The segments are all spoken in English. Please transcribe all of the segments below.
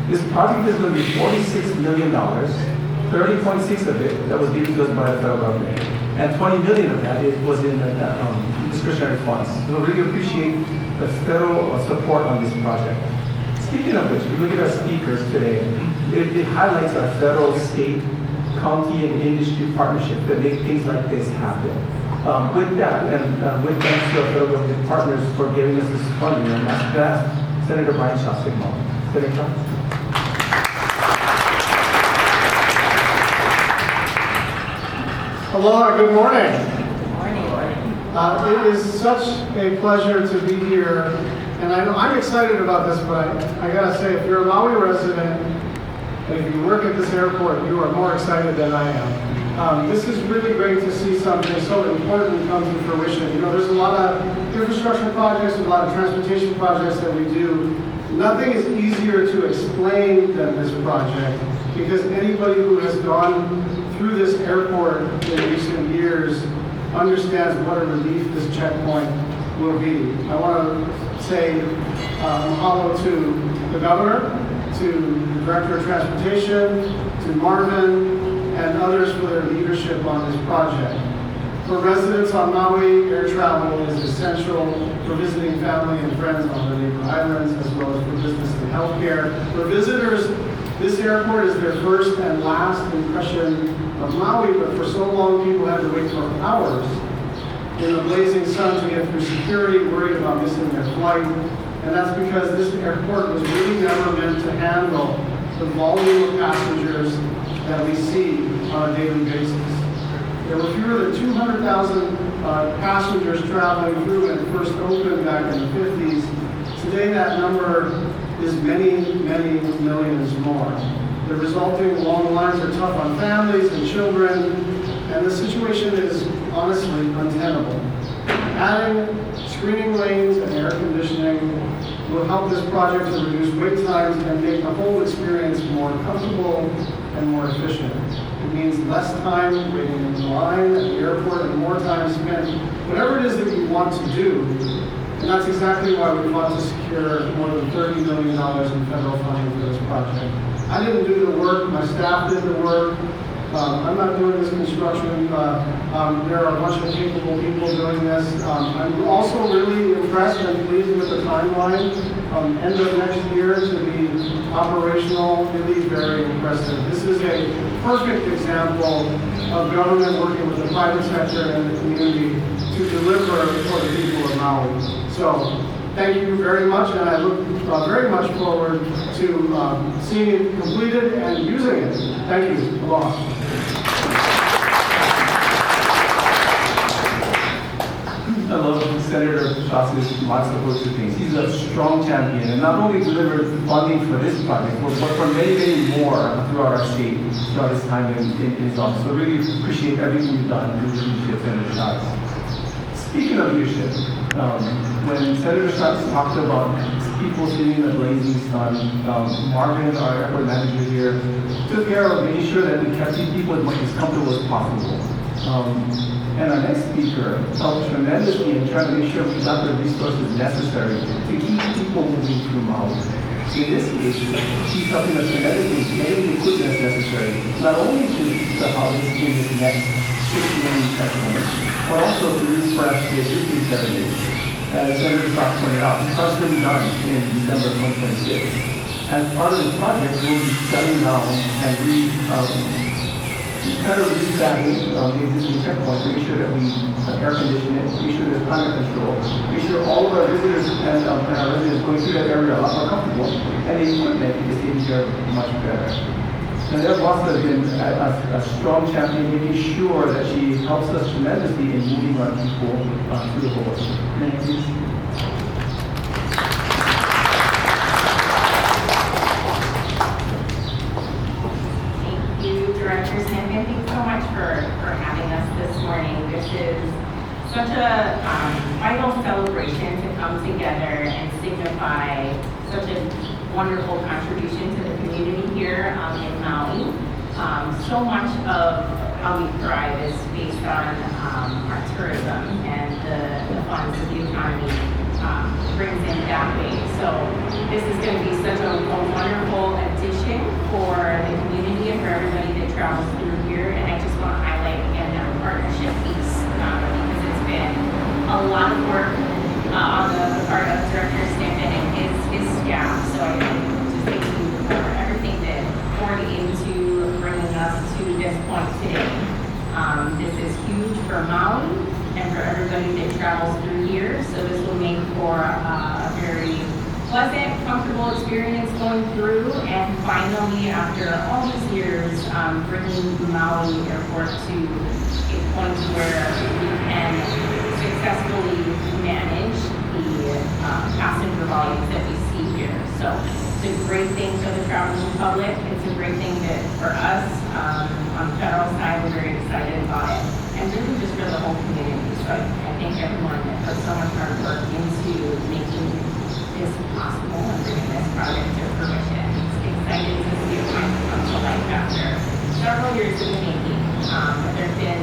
This project is going to be $46 million, 30.6 of it that was given to us by the federal government, and 20 million of that was in discretionary funds. So we really appreciate the federal support on this project. Speaking of which, we look at our speakers today. It highlights our federal, state, county, and industry partnership that make things like this happen. With that, and with thanks to our federal government partners for giving us this funding, and that's Senator Brian Shostak. Senator Shostak. Aloha, good morning. Good morning. It is such a pleasure to be here, and I'm excited about this, but I gotta say, if you're a Maui resident, and if you work at this airport, you are more excited than I am. This is really great to see something so important come to fruition. You know, there's a lot of infrastructure projects, a lot of transportation projects that we do. Nothing is easier to explain than this project, because anybody who has gone through this airport in recent years understands what a relief this checkpoint will be. I want to say mahalo to the governor, to the director of transportation, to Marvin, and others for their leadership on this project. For residents on Maui, air travel is essential for visiting family and friends on the neighbor islands, as well as for business and healthcare. For visitors, this airport is their first and last impression of Maui, but for so long people had to wait for hours in the blazing sun to get through security, worried about missing their flight. And that's because this airport was really never meant to handle the volume of passengers that we see on a daily basis. There were fewer than 200,000 passengers traveling through when it first opened back in the 50s. Today that number is many, many millions more. The resulting long lines are tough on families and children, and the situation is honestly untenable. Adding screening lanes and air conditioning will help this project to reduce wait times and make the whole experience more comfortable and more efficient. It means less time waiting in line at the airport and more time spent whatever it is that you want to do. And that's exactly why we want to secure more than $30 million in federal funding for this project. I didn't do the work, my staff did the work. I'm not doing this construction. There are a bunch of capable people doing this. I'm also really impressed and pleased with the timeline. End of next year to be operational, really very impressive. This is a perfect example of government working with the private sector and the community to deliver for the people of Maui. So thank you very much, and I look very much forward to seeing it completed and using it. Thank you. Aloha. I love Senator Shostak's lots of those things. He's a strong champion, and not only delivered funding for this project, but for many, many more throughout our state, throughout his time in his office. So really appreciate everything you've done in leadership, Senator Shostak. Speaking of leadership, when Senator Shostak talked about people sitting in the blazing sun, Marvin, our airport manager here, took care of making sure that we kept these people as comfortable as possible. And our next speaker helped tremendously in trying to make sure we got the resources necessary to keep people moving through Maui. In this case, she's helping us tremendously get the equipment necessary, not only to house in this next 6 million checkpoint, but also to refresh the existing 7 days. As Senator Shostak pointed out, this project will be done in December of 2026. As part of this project, we'll be shutting down and kind of revamping the existing checkpoints to make sure that we air condition it, make sure there's climate control, make sure all of our visitors and our residents going through that area are a lot more comfortable, and the equipment is taken care of much better. And there also has been a strong champion making sure that she helps us tremendously in moving our people through the board. Thank you. Thanks so much for having us this morning. This is such a vital celebration to come together and signify such a wonderful contribution to the community here in Maui. So much of how we thrive is based on our tourism and the funds that the economy brings in that way. So this is going to be such a wonderful addition through, and finally, after all these years, bringing Maui Airport to a point where we can successfully manage the passenger volumes that we see here. So it's a great thing for the traveling public. It's a great thing that for us on the federal side, we're very excited about it, and really just for the whole community. So I thank everyone that put so much hard work into making this possible and bringing this project to fruition. It's exciting to see it finally come to life after several years in the making. But there's been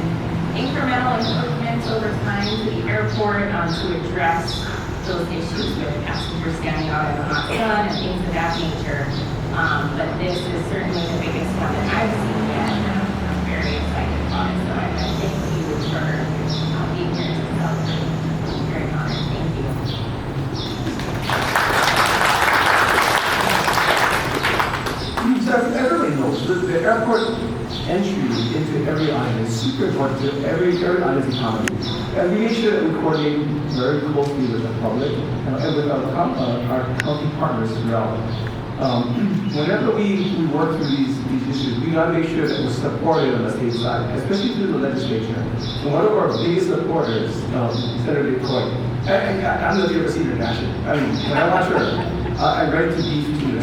incremental improvements over time to the airport to address those issues with passengers standing out in the hot sun and things of that nature. But this is certainly the biggest one that I've seen yet, and I'm very excited about it. So I thank you for being here to celebrate. I'm very honored. Thank you. So everybody knows that the airport entry into every island is super important to every island's economy. And we make sure that we coordinate very closely with the public and with our county partners as well. Whenever we work through these issues, we gotta make sure that we're supported on the state side, especially through the legislature. And one of our biggest supporters, Senator DeCoy, and I don't know if you ever seen her passion. I mean, when I watch her, I'm ready to beat you.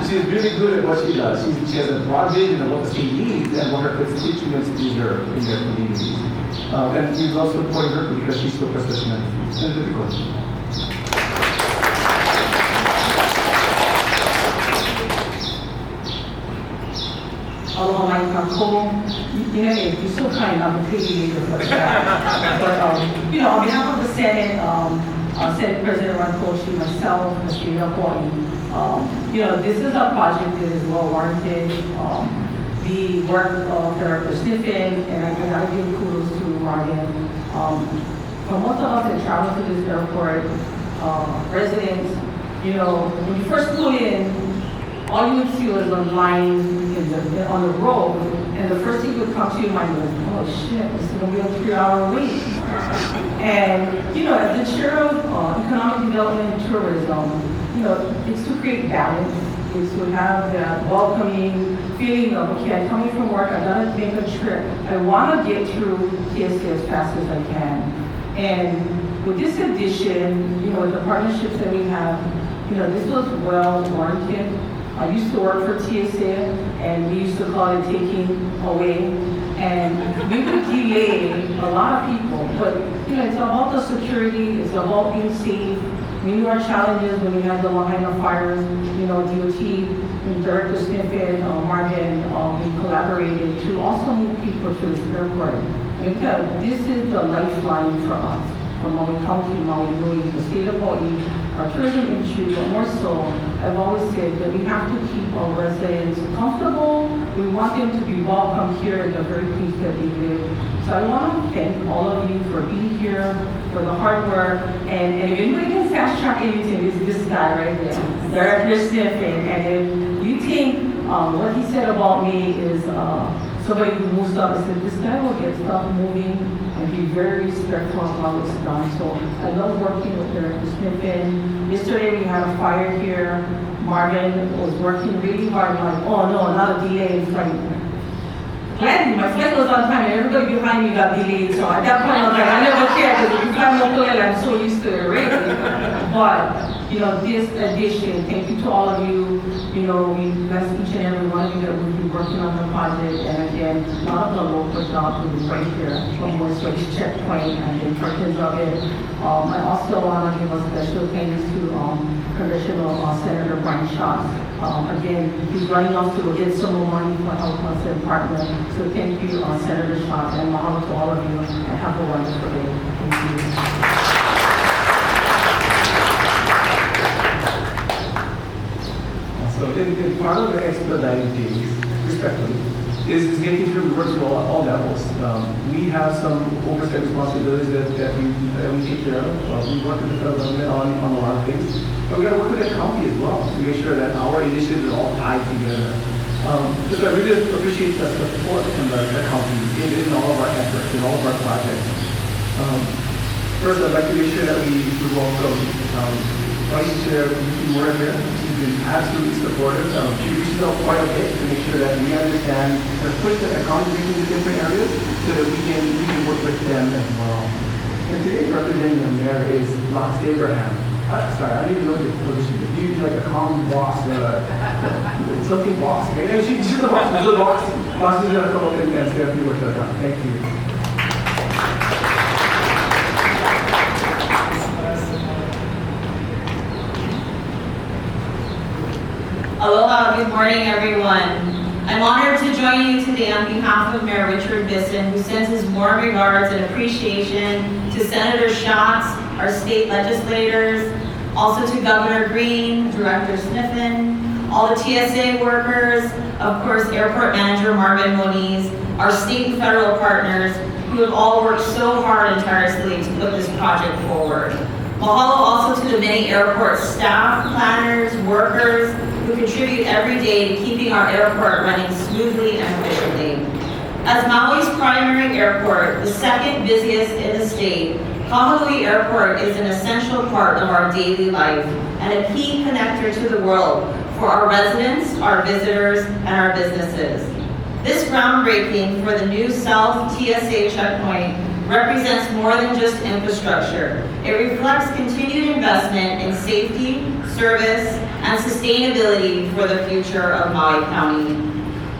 She's really good at what she does. She has a broad vision of what the state needs and what her constituents deserve in their communities. And we love supporting her because she's so professional. Senator DeCoy. Aloha mai kako. You're so kind. I'm a pity leader for that. But on behalf of the Senate, Senate President Ron Koshi, myself, Mr. Hawaii, this is a project that is well warranted. The work of Director Sniffen, and I gotta give kudos to Morgan. For most of us that travel to this airport, residents, when you first flew in, all you would see was a line on the road, and the first thing would come to your mind was, oh shit, this is gonna be a 3-hour wait. And, as the chair of economic development and tourism, it's to create balance, is to have that welcoming feeling of, okay, I'm coming from work, I gotta make a trip. I wanna get through TSA as fast as I can. And with this addition, with the partnerships that we have, this was well warranted. I used to work for TSA, and we used to call it taking away. And we would delay a lot of people, but it's about the security, it's about being safe. We knew our challenges when we had the line of fires, DOT, and Director Sniffen, Marvin, we collaborated to also move people to this airport. Because this is the lifeline for us, from Maui County, Maui, the state of Hawaii, our tourism industry, but more so, I've always said that we have to keep our residents comfortable. We want them to be welcome here in the very place that they live. So I want to thank all of you for being here, for the hard work, and if anybody can fast track anything, it's this guy right there, Director Sniffen. And if you think what he said about me is somebody who moves up, I said, this guy will get stuff moving and be very respectful of how it's done. So I love working with Director Sniffen. Yesterday we had a fire here. Marvin was working really hard. I'm like, oh no, not a delay in flight. Gladly, my flight was on time and everybody behind me got delayed. So at that point I was like, I never care because if you fly no plane, I'm so used to it already. But this addition, thank you to all of you. We bless each and every one of you that will be working on the project. And again, a lot of the local jobs will be right here from TSA Checkpoint and the importance of it. I also want to give a special thanks to Congressional Senator Brian Schatz. Again, he's running off to get some more money for help us and partner. So thank you, Senator Schatz, and mahalo to all of you, and have a wonderful day. Thank you. So in part of the expediting things, respectfully, is making sure we work through all levels. We have some oversight responsibilities that we take care of. We work with the federal government on a lot of things. But we got to work with the county as well to make sure that our initiatives are all tied together. Just I really appreciate the support from the county in all of our efforts, in all of our projects. First, I'd like to make sure that we welcome Vice Chair, she's been absolutely supportive. She reaches out quite a bit to make sure that we understand the push that accommodate in the different areas so that we can work with them as well. And today representing the mayor is Lost Abraham. Sorry, I didn't even know the position. Usually like a common boss, something boss. Okay? She's the boss. She's the boss. Boss is gonna come up and say a few words at a time. Thank you. Aloha, good morning everyone. I'm honored to join you today on behalf of Mayor Richard Bisson, who sends his warm regards and appreciation to Senator Schatz, our state legislators, also to Governor Green, Director Sniffen, all the TSA workers, of course Airport Manager Marvin Moniz, our state and federal partners, who have all worked so hard and tirelessly to put this project forward. Mahalo also to the many airport staff, planners, workers, who contribute every day to keeping our airport running smoothly and efficiently. As Maui's primary airport, the second busiest in the state, Kahului Airport is an essential part of our daily life and a key connector to the world for our residents, our visitors, and our businesses. This groundbreaking for the new South TSA Checkpoint represents more than just infrastructure. It reflects continued investment in safety, service, and sustainability for the future of Maui County.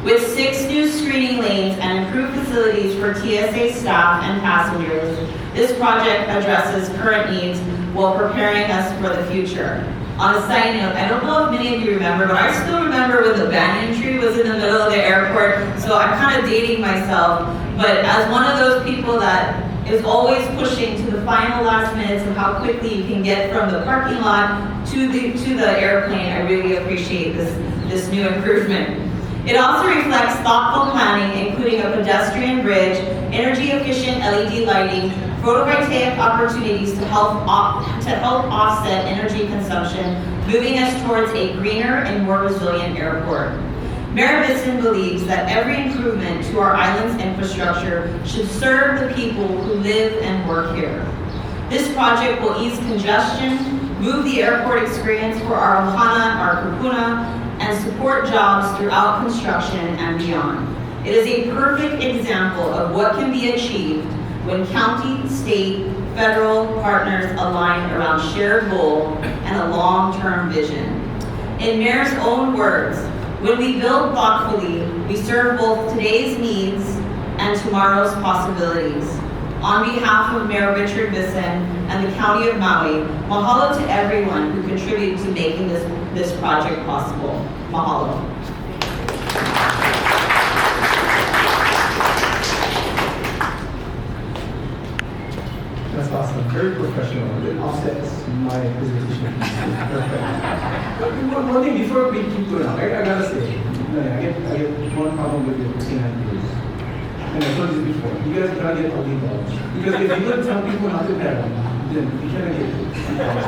With 6 new screening lanes and improved facilities for TSA staff and passengers, this project addresses current needs while preparing us for the future. On a side note, I don't know if many of you remember, but I still remember when the banyan tree was in the middle of the airport, so I'm kind of dating myself. But as one of those people that is always pushing to the final last minutes of how quickly you can get from the parking lot to the airplane, I really appreciate this new improvement. It also reflects thoughtful planning, including a pedestrian bridge, energy-efficient LED lighting, photovoltaic opportunities to help offset energy consumption, moving us towards a greener and more resilient airport. Mayor Bisson believes that every improvement to our island's infrastructure should serve the people who live and work here. This project will ease congestion, move the airport experience for our ohana, our kupuna, and support jobs throughout construction and beyond. It is a perfect example of what can be achieved when county, state, federal partners align around shared goal and a long-term vision. In Mayor's own words, when we build thoughtfully, we serve both today's needs and tomorrow's possibilities. On behalf of Mayor Richard Bisson and the County of Maui, mahalo to everyone who contributed to making this project possible. Mahalo. That's awesome. Very professional. It offsets my presentation. Perfect. One thing before we keep going on, I gotta say, I get one problem with your Christina views. And I told you before, you guys gotta get all involved. Because if you don't tell people how to pet them, then you cannot get involved.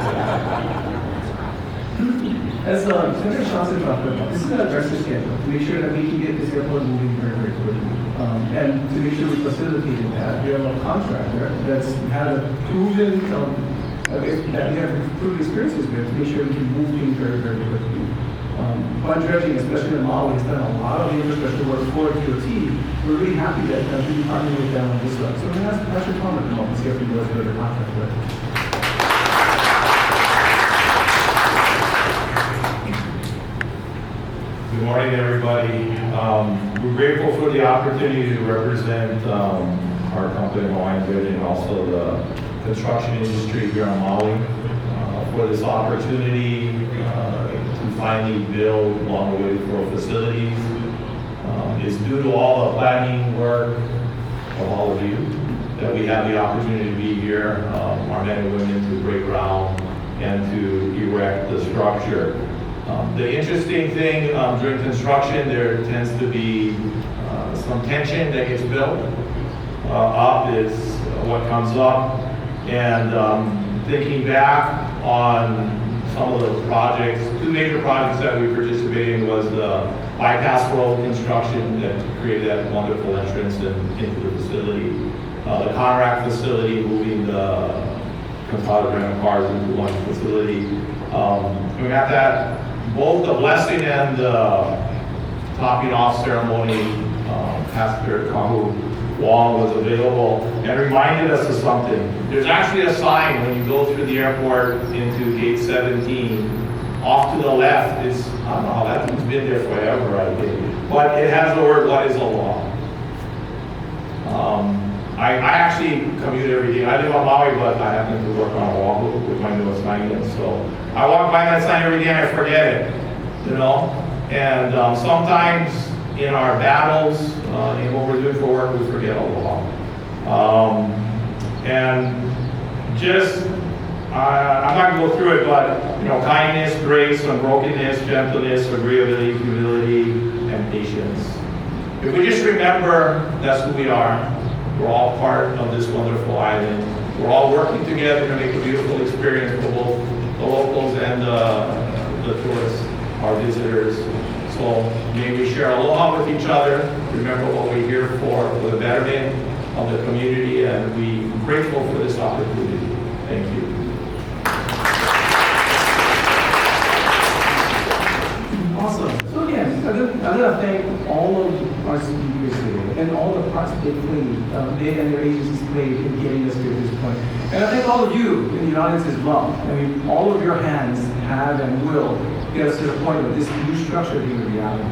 As Senator Johnson talked about, this is an aggressive schedule to make sure that we can get this airport moving very, very quickly. And to make sure we facilitated that, we have a contractor that's had a proven, that we have proven experiences with to make sure we can move things very, very quickly. Fund dredging, especially in Maui, has done a lot of the infrastructure work for DOT. We're really happy that we partnered with them on this one. So I'm going to ask Patrick Palmer to come up and see if we can go through the contract with. Good morning, everybody. We're grateful for the opportunity to represent our company, Hawaiian Bridge, and also the construction industry here on Maui for this opportunity to finally build along the way for facilities. It's due to all the planning work of all of you that we have the opportunity to be here, our men and women, to break ground and to erect the structure. The interesting thing during construction, there tends to be some tension that gets built up is what comes up. And thinking back on some of the projects, 2 major projects that we participated in was the bypass road construction that created that wonderful entrance into the facility. The Conrack facility, moving the consolidated rental cars into one facility. We got that, both the blessing and the topping off ceremony. Pastor Kahului was available and reminded us of something. There's actually a sign when you go through the airport into gate 17. Off to the left is, I don't know how that thing's been there forever, I think. But it has the word, what is the law? I actually commute every day. I live on Maui, but I happen to work on Oahu with my newest sign. So I walk by that sign every day and I forget it, you know? And sometimes in our battles, in what we're doing for work, we forget all the law. And just, I'm not gonna go through it, but, you know, kindness, grace, unbrokenness, gentleness, agreeability, humility, and patience. If we just remember that's who we are, we're all part of this wonderful island. We're all working together to make a beautiful experience for both the locals and the tourists, our visitors. So may we share aloha with each other, remember what we're here for the betterment of the community, and we're grateful for this opportunity. Thank you. Awesome. So again, I'm gonna thank all of our speakers today and all the parts they played, they and their agencies played in getting us to this point. And I thank all of you in the audience as well. I mean, all of your hands have and will get us to the point of this new structure being a reality.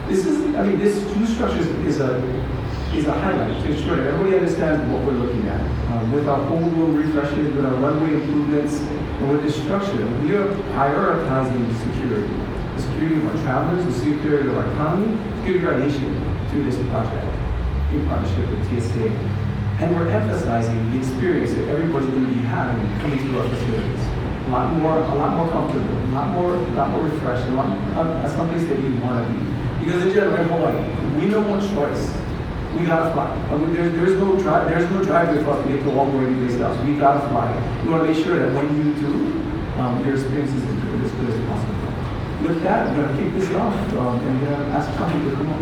This new structure is a highlight to ensure that everybody understands what we're looking at. With our whole room refreshes, with our runway improvements, and with this structure, we are prioritizing security. The security of our travelers, the security of our economy, the security of our nation through this project in partnership with TSA. And we're emphasizing the experience that everybody's going to be having coming to our facilities. A lot more comfortable, a lot more refreshed, someplace that you want to be. Because in general, in Hawaii, we know one choice. We gotta fly. There's no driveway for us to get to all the way to these else. We gotta fly. We want to make sure that when you do, your experience is as good as possible. With that, I'm going to kick this off and ask Tommy to come on.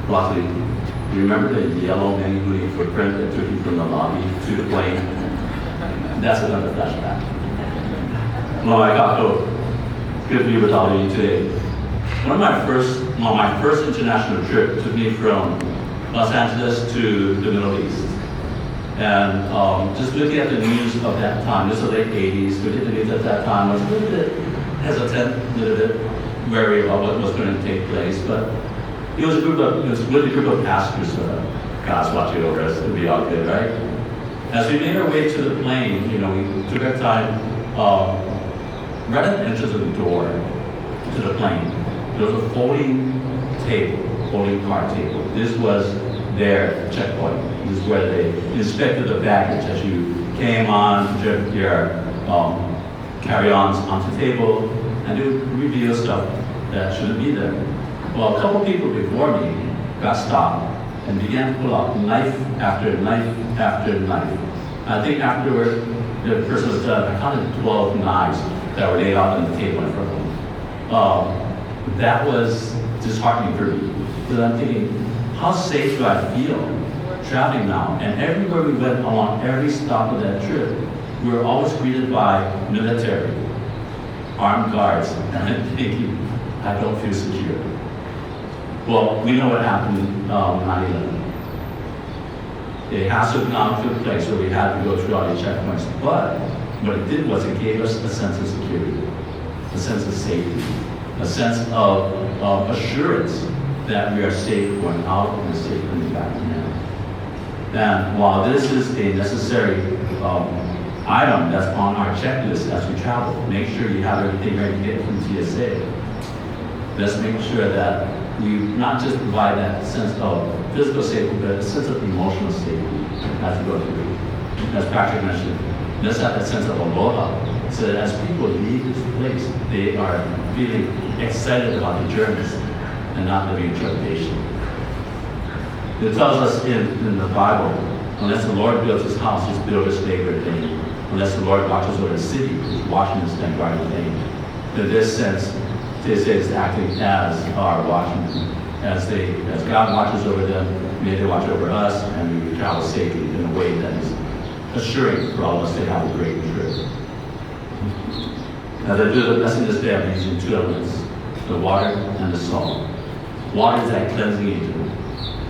Lastly, you remember the yellow Manguni footprint that took you from the lobby to the plane? That's another flashback. Well, I got hope. Good to be with all of you today. My first international trip took me from Los Angeles to the Middle East. And just looking at the news of that time, this was the late 80s, looking at the news at that time, I was a little bit hesitant, a little bit wary about what was going to take place, but it was with a group of pastors, God's watching over us, it'll be all good, right? As we made our way to the plane, we took our time, right at the entrance of the door to the plane, there was a folding car table. This was their checkpoint. This is where they inspected the baggage as you came on, your carry-ons onto the table, and they would reveal stuff that shouldn't be there. Well, a couple people before me got stopped and began to pull out knife after knife after knife. I think afterward, the person was done, I counted 12 knives that were laid out on the table in front of them. That was disheartening for me, because I'm thinking, how safe do I feel traveling now? And everywhere we went along every stop of that trip, we were always greeted by military, armed guards, and I'm thinking, I don't feel secure. Well, we know what happened in 9/11. It has to have gone to a place where we had to go through all these checkpoints, but what it did was it gave us a sense of security, a sense of safety, a sense of assurance that we are safe going out and safe coming back in. And while this is a necessary item that's on our checklist as we travel, make sure you have everything ready to get from TSA. Let's make sure that we not just provide that sense of physical safety, but a sense of emotional safety as we go through. As Patrick mentioned, let's have that sense of aloha, so that as people leave this place, they are feeling excited about the journeys and not living in trepidation. It tells us in the Bible, unless the Lord builds his house, his builders labor in vain. Unless the Lord watches over the city, his watchmen stand guard in vain. In this sense, TSA is acting as our watchmen. As God watches over them, May they watch over us and we travel safely in a way that is assuring for all of us to have a great trip. As I do the lesson this day, I'm using two elements, the water and the salt. Water is that cleansing agent.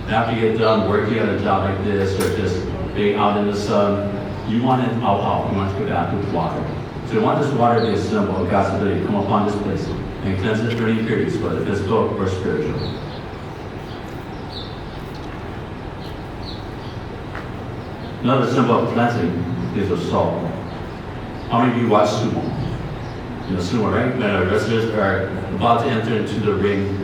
After you get done working on a job like this or just being out in the sun, you want it out. You want to go back with water. So you want this water to be a symbol of God's ability to come upon this place and cleanse it for any periods, whether physical or spiritual. Another symbol of cleansing is the salt. How many of you watch sumo? You know sumo, right? When wrestlers are about to enter into the ring,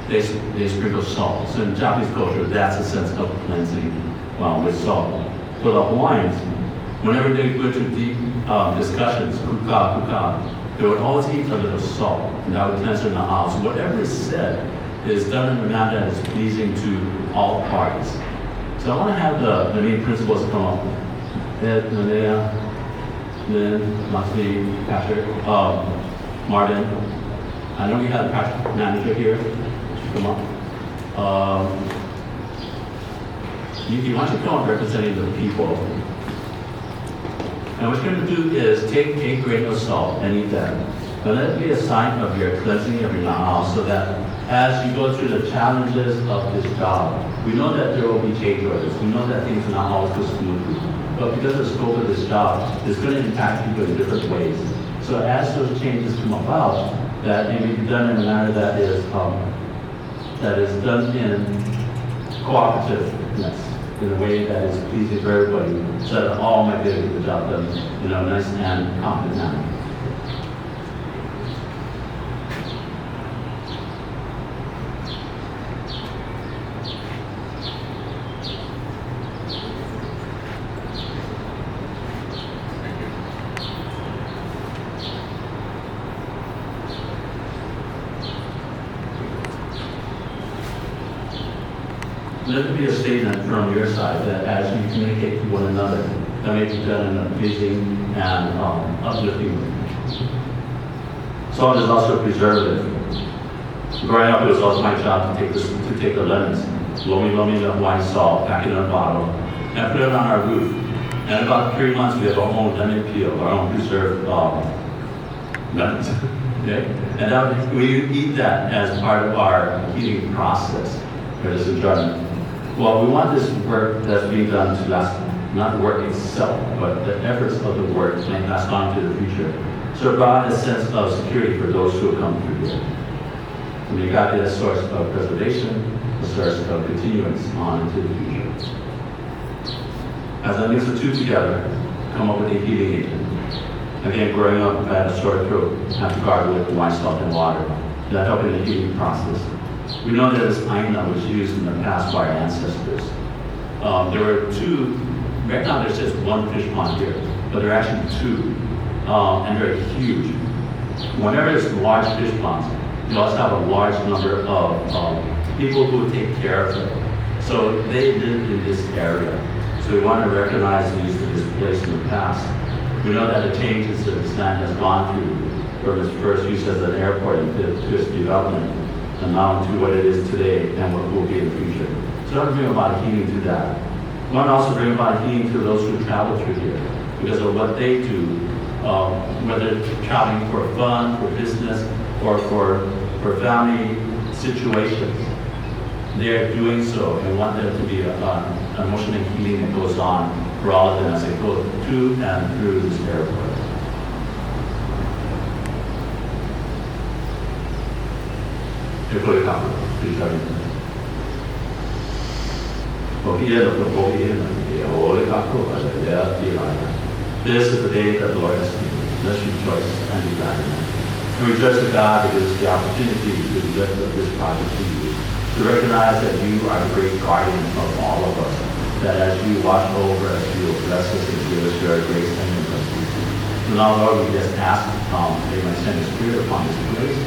they sprinkle salt. So in Japanese culture, that's a sense of cleansing with salt. For the Hawaiians, whenever they go into deep discussions, kuka, they would always eat a little salt, and that would cleanse their na'au. So whatever is said is done in a manner that is pleasing to all parties. So I want to have the main principles come up. Ed, Nanea, Lynn, Maxine, Patrick, Martin. I know we have the project manager here. Come on. You want to come up representing the people. And what you're going to do is take a grain of salt and eat that. And let it be a sign of your cleansing of your na'au, so that as you go through the challenges of this job, we know that there will be change orders. We know that things are not always go smoothly. But because of the scope of this job, it's going to impact people in different ways. So as those changes come about, that it may be done in a manner that is done in cooperativeness, in a way that is pleasing for everybody, so that all might be able to get the job done in a nice and confident manner. Let it be a statement from your side that as you communicate to one another, that may be done in a pleasing and uplifting way. Salt is also a preservative. Growing up, it was also my job to take the lemons, lomi the Hawaiian salt, pack it in a bottle, and put it on our roof. And in about 3 months, we have our own lemon peel, our own preserved lemons. Okay? And we eat that as part of our eating process, or this enjoyment. Well, we want this work that's being done to last, not the work itself, but the efforts of the work to last on to the future. So it brought a sense of security for those who have come through here. And we got a source of preservation, a source of continuance on into the future. As I mix the two together, come up with a healing agent. Again, growing up, I had a sore throat, had to gargle with wine, salt, and water. That helped in the healing process. We know that this aina was used in the past by our ancestors. There were two, right now there's just one fish pond here, but there are actually two, and they're huge. Whenever there's large fish ponds, you also have a large number of people who take care of them. So they lived in this area. So we want to recognize the use of this place in the past. We know that the changes that this land has gone through from its first use as an airport to its development, and now to what it is today and what will be in the future. So I want to bring about a healing to that. I want to also bring about a healing to those who travel through here because of what they do, whether traveling for fun, for business, or for family situations. They are doing so and want there to be an emotional healing that goes on for all of them as they go to and through this airport. This is the day that the Lord has made. Let's rejoice and be glad in it. And rejoice to God because it's the opportunity to lift up this project to you, to recognize that you are the great guardian of all of us, that as you watch over us, you will bless us and give us your grace and your mercy. So now, Lord, we just ask that you might send the Spirit upon this place.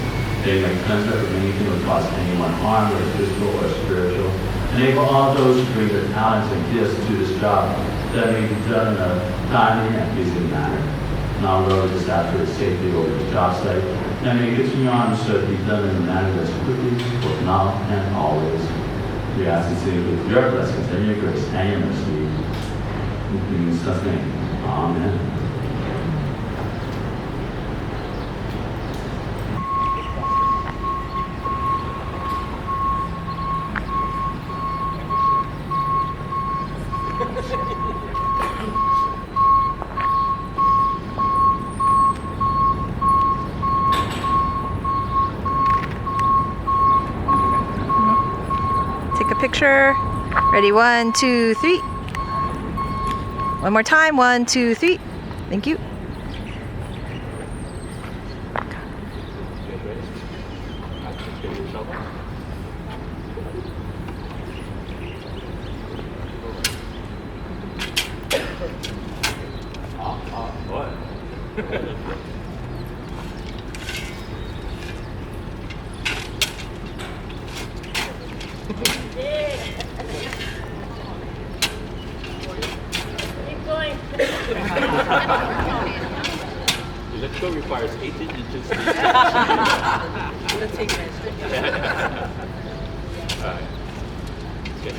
They may cleanse us from anything that would cause anyone harm, whether physical or spiritual. Enable all those who bring their talents and gifts to this job that may be done in a timely and pleasing manner. Now, Lord, just after it safely over the job site, and may continue on so it be done in a manner that's quickly, both now and always. We ask you to, with your blessings and your grace and your mercy, in Jesus' name. Amen. Take a picture. Ready, 1, 2, 3. One more time, 1, 2, 3. Thank you. Electrical requires 18 inches. Let's take it. All right. Good.